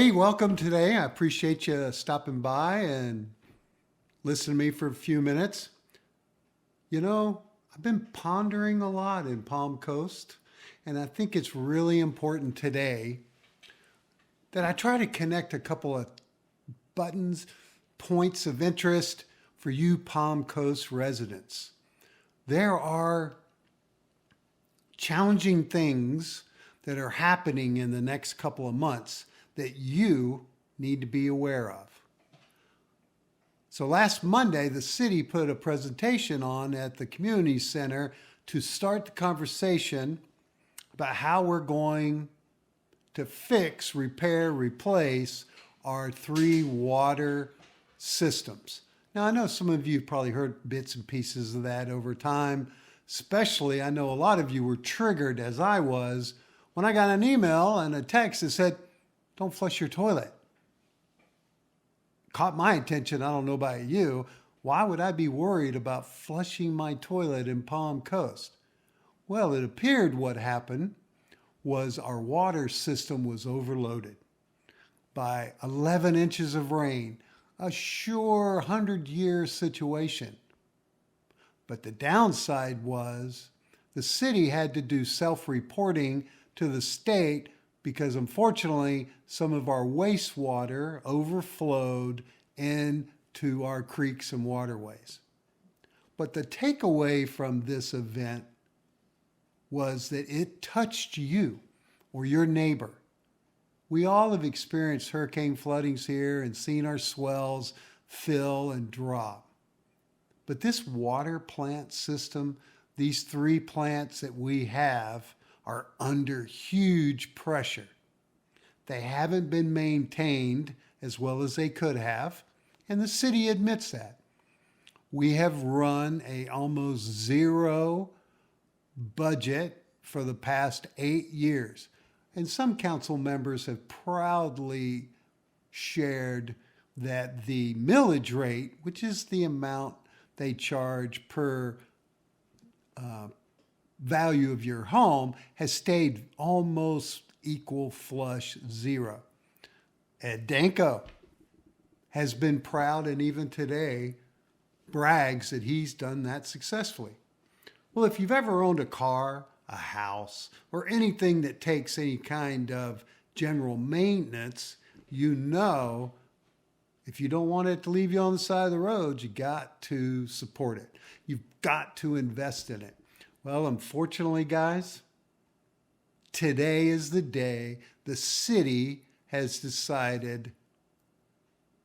Hey, welcome today. I appreciate you stopping by and listening to me for a few minutes. I've been pondering a lot in Palm Coast, and I think it's really important today that I try to connect a couple of buttons, points of interest for you Palm Coast residents. There are challenging things that are happening in the next couple of months that you need to be aware of. So last Monday, the city put a presentation on at the community center to start the conversation about how we're going to fix, repair, replace our 3 water systems. Now, I know some of you probably heard bits and pieces of that over time. Especially, I know a lot of you were triggered, as I was, when I got an email and a text that said, don't flush your toilet. Caught my attention. I don't know about you. Why would I be worried about flushing my toilet in Palm Coast? Well, it appeared what happened was our water system was overloaded by 11 inches of rain, a sure 100-year situation. But the downside was the city had to do self-reporting to the state because unfortunately some of our wastewater overflowed into our creeks and waterways. But the takeaway from this event was that it touched you or your neighbor. We all have experienced hurricane floodings here and seen our swells fill and drop. But this water plant system, these 3 plants that we have, are under huge pressure. They haven't been maintained as well as they could have, and the city admits that. We have run a almost zero budget for the past 8 years, and some council members have proudly shared that the millage rate, which is the amount they charge per value of your home, has stayed almost equal flush zero. Ed Danko has been proud and even today brags that he's done that successfully. Well, if you've ever owned a car, a house, or anything that takes any kind of general maintenance, you know if you don't want it to leave you on the side of the road, you got to support it. You've got to invest in it. Well, unfortunately, guys, today is the day the city has decided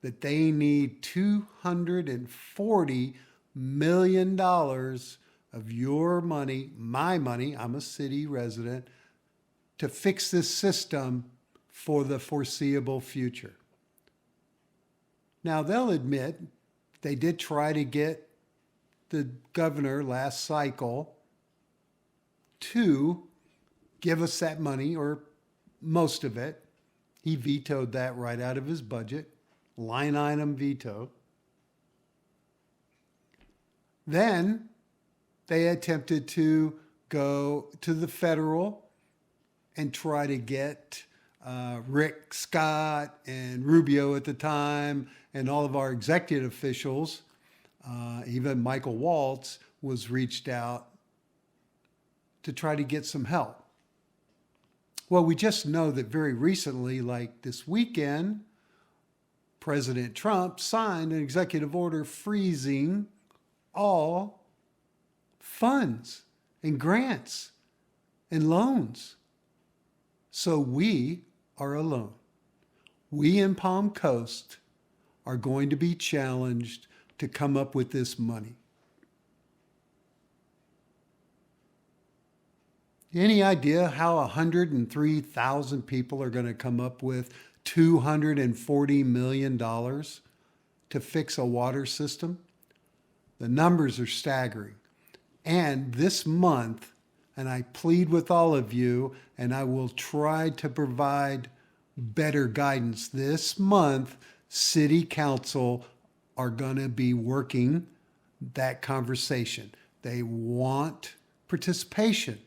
that they need $240 million of your money, my money, I'm a city resident, to fix this system for the foreseeable future. Now, they'll admit they did try to get the governor last cycle to give us that money, or most of it. He vetoed that right out of his budget, line item veto. Then they attempted to go to the federal and try to get Rick Scott and Rubio at the time and all of our executive officials, even Michael Waltz, was reached out to try to get some help. Well, we just know that very recently, like this weekend, President Trump signed an executive order freezing all funds and grants and loans. So we are alone. We in Palm Coast are going to be challenged to come up with this money. Any idea how 103,000 people are going to come up with $240 million to fix a water system? The numbers are staggering. And this month, and I plead with all of you, and I will try to provide better guidance. This month, City Council are going to be working that conversation. They want participation.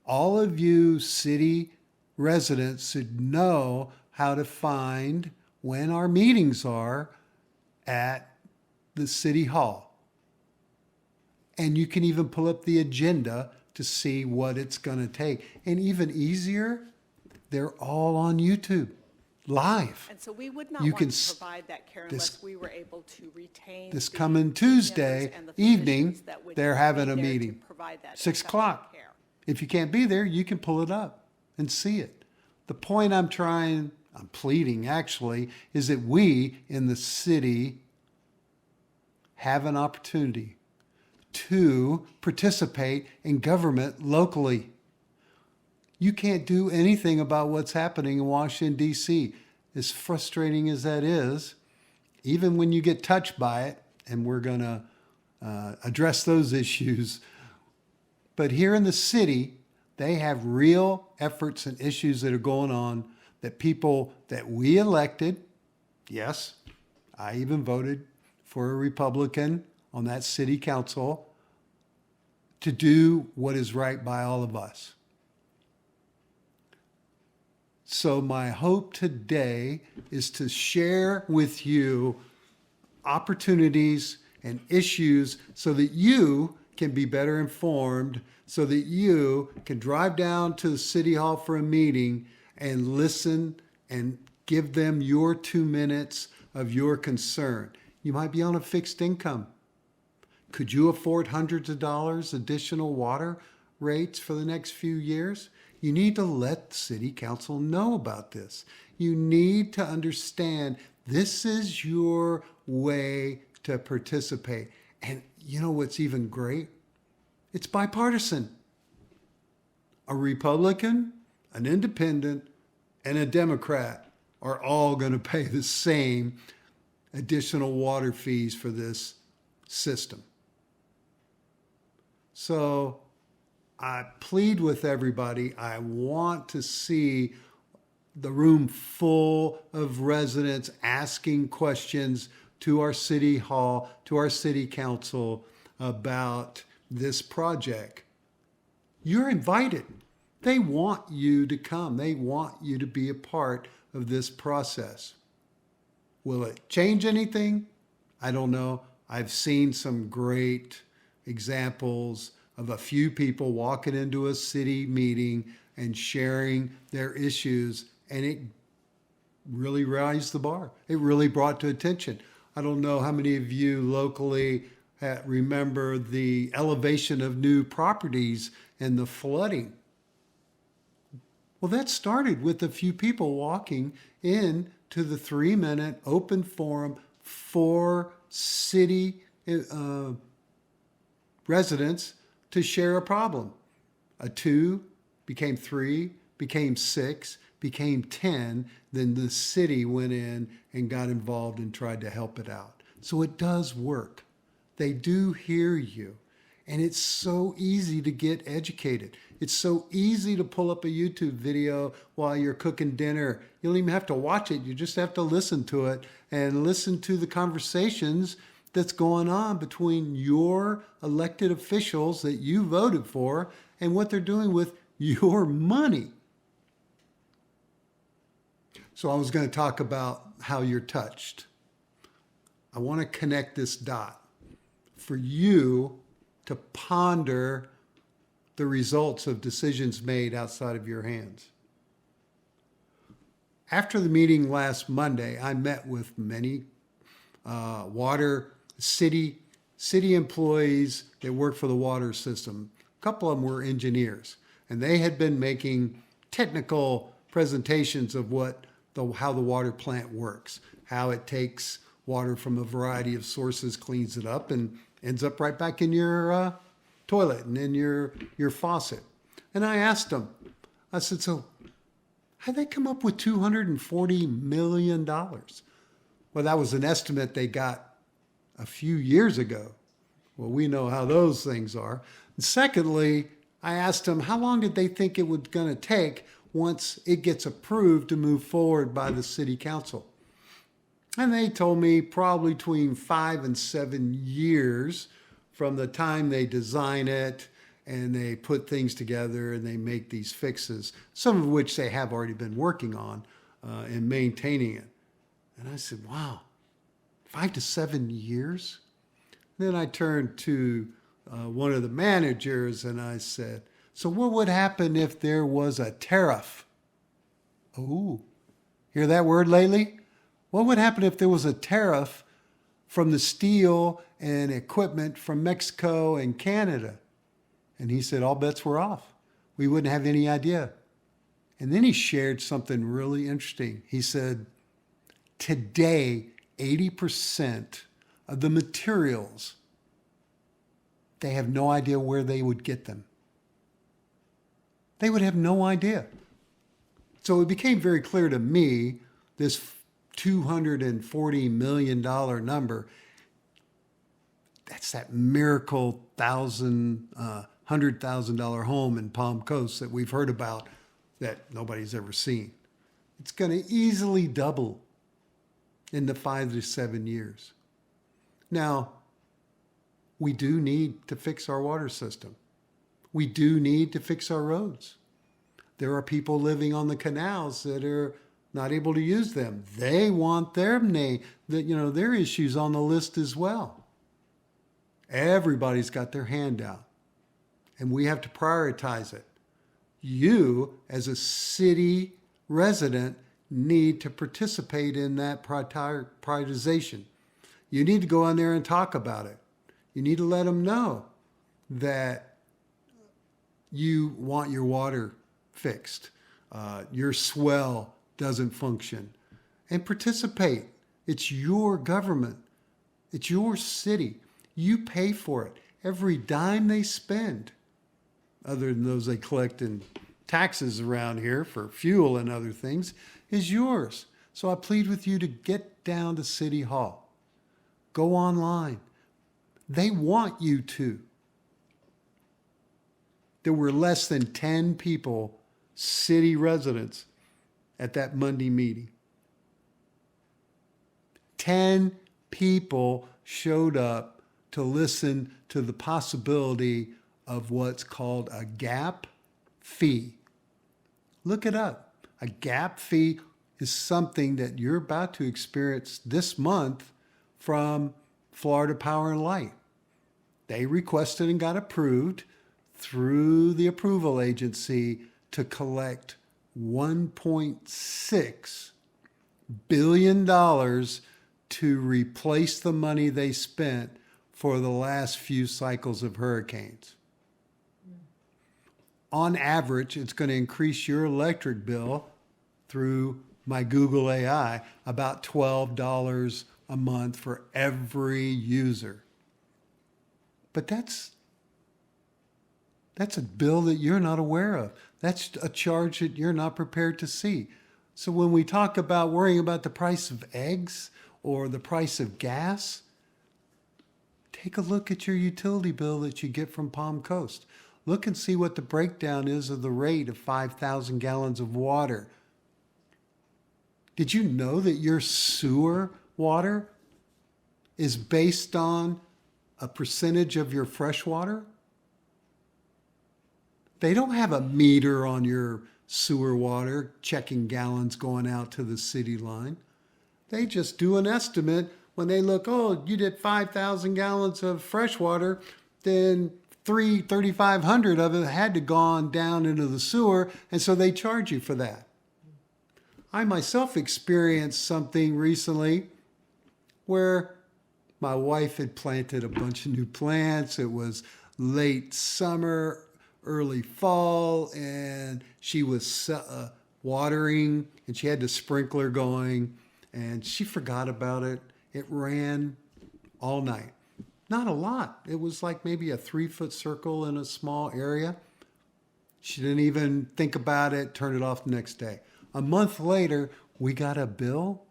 All of you city residents should know how to find when our meetings are at the city hall. And you can even pull up the agenda to see what it's going to take. And even easier, they're all on YouTube, live. And so we would not You want can to provide that care unless we were able to retain This the coming members Tuesday and the evening, physicians that would they're be having a there to meeting, provide that 6 exceptional o'clock. care. If you can't be there, you can pull it up and see it. The point I'm pleading actually, is that we in the city have an opportunity to participate in government locally. You can't do anything about what's happening in Washington, D.C. As frustrating as that is, even when you get touched by it, and we're going to address those issues. But here in the city, they have real efforts and issues that are going on that people that we elected, yes, I even voted for a Republican on that city council, to do what is right by all of us. So my hope today is to share with you opportunities and issues so that you can be better informed, so that you can drive down to the city hall for a meeting and listen and give them your 2 minutes of your concern. You might be on a fixed income. Could you afford hundreds of dollars additional water rates for the next few years? You need to let the city council know about this. You need to understand this is your way to participate. And you know what's even great? It's bipartisan. A Republican, an independent, and a Democrat are all going to pay the same additional water fees for this system. So I plead with everybody. I want to see the room full of residents asking questions to our city hall, to our city council about this project. You're invited. They want you to come. They want you to be a part of this process. Will it change anything? I don't know. I've seen some great examples of a few people walking into a city meeting and sharing their issues, and it really raised the bar. It really brought to attention. I don't know how many of you locally remember the elevation of new properties and the flooding. Well, that started with a few people walking in to the 3-minute open forum for city residents to share a problem. A 2 became 3, became 6, became 10. Then the city went in and got involved and tried to help it out. So it does work. They do hear you. And it's so easy to get educated. It's so easy to pull up a YouTube video while you're cooking dinner. You don't even have to watch it. You just have to listen to it and listen to the conversations that's going on between your elected officials that you voted for and what they're doing with your money. So I was going to talk about how you're touched. I want to connect this dot for you to ponder the results of decisions made outside of your hands. After the meeting last Monday, I met with many city employees that work for the water system. A couple of them were engineers, and they had been making technical presentations of how the water plant works, how it takes water from a variety of sources, cleans it up, and ends up right back in your toilet and in your faucet. And I asked them, I said, so how'd they come up with $240 million? Well, that was an estimate they got a few years ago. Well, we know how those things are. And secondly, I asked them, how long did they think it was going to take once it gets approved to move forward by the city council? And they told me probably between 5 and 7 years from the time they design it and they put things together and they make these fixes, some of which they have already been working on, in maintaining it. And I said, wow, 5 to 7 years? Then I turned to one of the managers and I said, so what would happen if there was a tariff? Oh, hear that word lately? What would happen if there was a tariff from the steel and equipment from Mexico and Canada? And he said, all bets were off. We wouldn't have any idea. And then he shared something really interesting. He said, today, 80% of the materials, they have no idea where they would get them. They would have no idea. So it became very clear to me, this $240 million number, that's that miracle $100,000 home in Palm Coast that we've heard about that nobody's ever seen. It's going to easily double in the 5 to 7 years. Now, we do need to fix our water system. We do need to fix our roads. There are people living on the canals that are not able to use them. They want their issues on the list as well. Everybody's got their hand out, and we have to prioritize it. You, as a city resident, need to participate in that prioritization. You need to go on there and talk about it. You need to let them know that you want your water fixed. Your swell doesn't function. And participate. It's your government. It's your city. You pay for it. Every dime they spend, other than those they collect in taxes around here for fuel and other things, is yours. So I plead with you to get down to City Hall. Go online. They want you to. There were less than 10 people, city residents, at that Monday meeting. 10 people showed up to listen to the possibility of what's called a gap fee. Look it up. A gap fee is something that you're about to experience this month from Florida Power and Light. They requested and got approved through the approval agency to collect $1.6 billion to replace the money they spent for the last few cycles of hurricanes. On average, it's going to increase your electric bill through my Google AI about $12 a month for every user. But that's a bill that you're not aware of. That's a charge that you're not prepared to see. So when we talk about worrying about the price of eggs or the price of gas, take a look at your utility bill that you get from Palm Coast. Look and see what the breakdown is of the rate of 5,000 gallons of water. Did you know that your sewer water is based on a percentage of your fresh water? They don't have a meter on your sewer water checking gallons going out to the city line. They just do an estimate when they look, oh, you did 5,000 gallons of fresh water, then 3,500 of it had to gone down into the sewer, and so they charge you for that. I myself experienced something recently where my wife had planted a bunch of new plants. It was late summer, early fall, and she was watering, and she had the sprinkler going, and she forgot about it. It ran all night. Not a lot. It was like maybe a 3-foot circle in a small area. She didn't even think about it, turned it off the next day. A month later, we got a bill,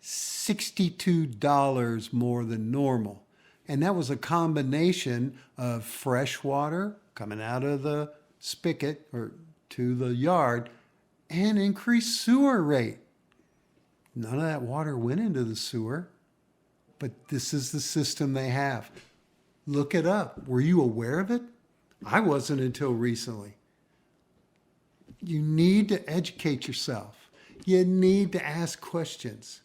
$62 more than normal. And that was a combination of fresh water coming out of the spigot or to the yard and increased sewer rate. None of that water went into the sewer, but this is the system they have. Look it up. Were you aware of it? I wasn't until recently. You need to educate yourself. You need to ask questions.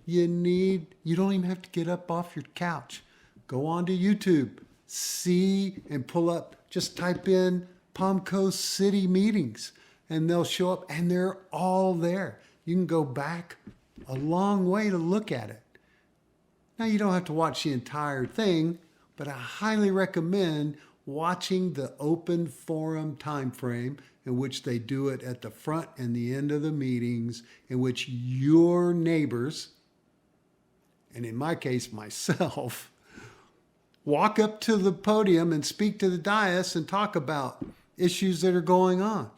You don't even have to get up off your couch. Go onto YouTube, see and pull up, just type in Palm Coast City meetings and they'll show up and they're all there. You can go back a long way to look at it. Now you don't have to watch the entire thing, but I highly recommend watching the open forum time frame in which they do it at the front and the end of the meetings, in which your neighbors, and in my case, myself, walk up to the podium and speak to the dais and talk about issues that are going on.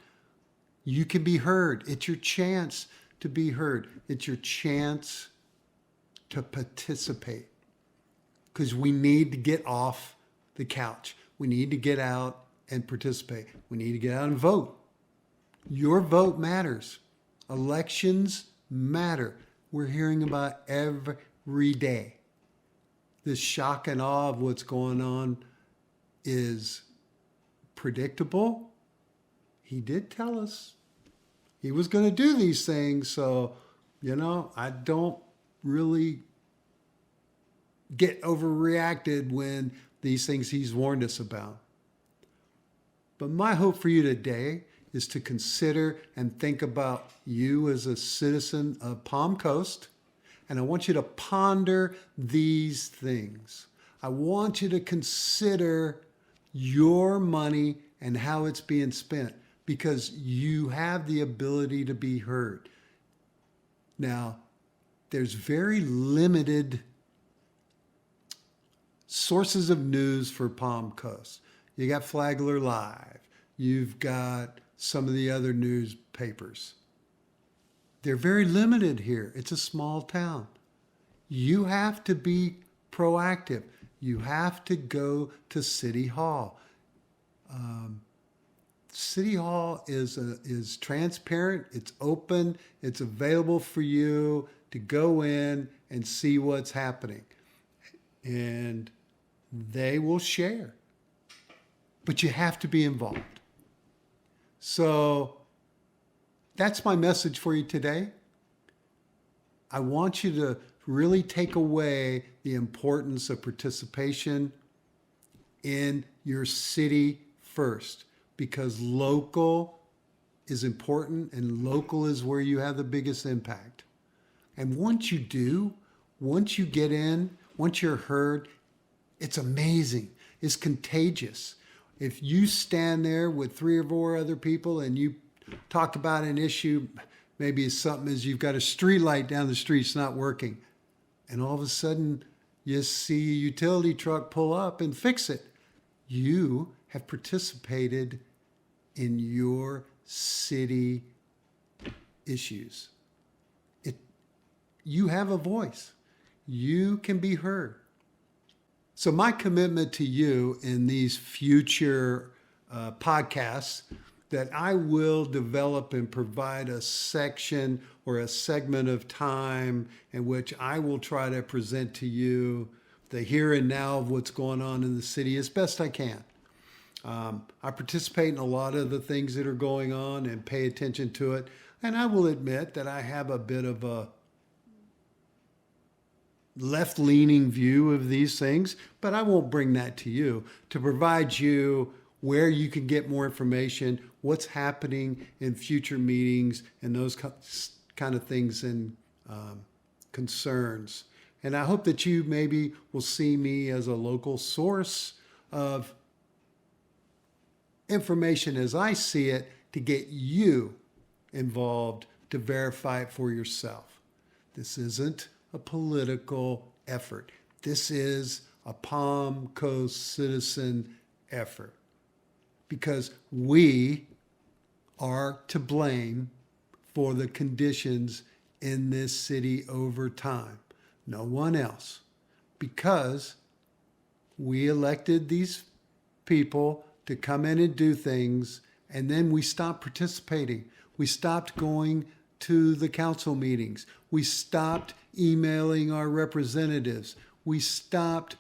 You can be heard. It's your chance to be heard. It's your chance to participate, because we need to get off the couch. We need to get out and participate. We need to get out and vote. Your vote matters. Elections matter. We're hearing about every day. This shock and awe of what's going on is predictable. He did tell us he was going to do these things. So, I don't really get overreacted when these things he's warned us about. But my hope for you today is to consider and think about you as a citizen of Palm Coast. And I want you to ponder these things. I want you to consider your money and how it's being spent, because you have the ability to be heard. Now, there's very limited sources of news for Palm Coast. You got Flagler Live. You've got some of the other newspapers. They're very limited here. It's a small town. You have to be proactive. You have to go to City Hall. City Hall is transparent. It's open. It's available for you to go in and see what's happening. And they will share. But you have to be involved. So that's my message for you today. I want you to really take away the importance of participation in your city first, because local is important and local is where you have the biggest impact. And once you do, once you get in, once you're heard, it's amazing. It's contagious. If you stand there with 3 or 4 other people and you talk about an issue, maybe it's something as you've got a street light down the street, it's not working. And all of a sudden you see a utility truck pull up and fix it. You have participated in your city issues. You have a voice. You can be heard. So my commitment to you in these future podcasts, that I will develop and provide a section or a segment of time in which I will try to present to you the here and now of what's going on in the city as best I can. I participate in a lot of the things that are going on and pay attention to it. And I will admit that I have a bit of a left-leaning view of these things, but I won't bring that to you. To provide you where you can get more information, what's happening in future meetings, and those kind of things and concerns. And I hope that you maybe will see me as a local source of information as I see it, to get you involved, to verify it for yourself. This isn't a political effort. This is a Palm Coast citizen effort, because we are to blame for the conditions in this city over time. No one else. Because we elected these people to come in and do things, and then we stopped participating. We stopped going to the council meetings. We stopped emailing our representatives. We stopped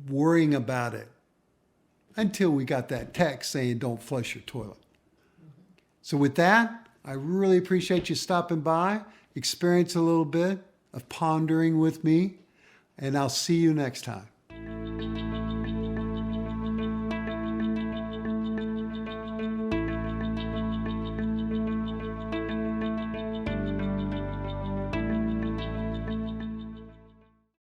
worrying about it until we got that text saying, don't flush your toilet. So with that, I really appreciate you stopping by, experience a little bit of pondering with me, and I'll see you next time.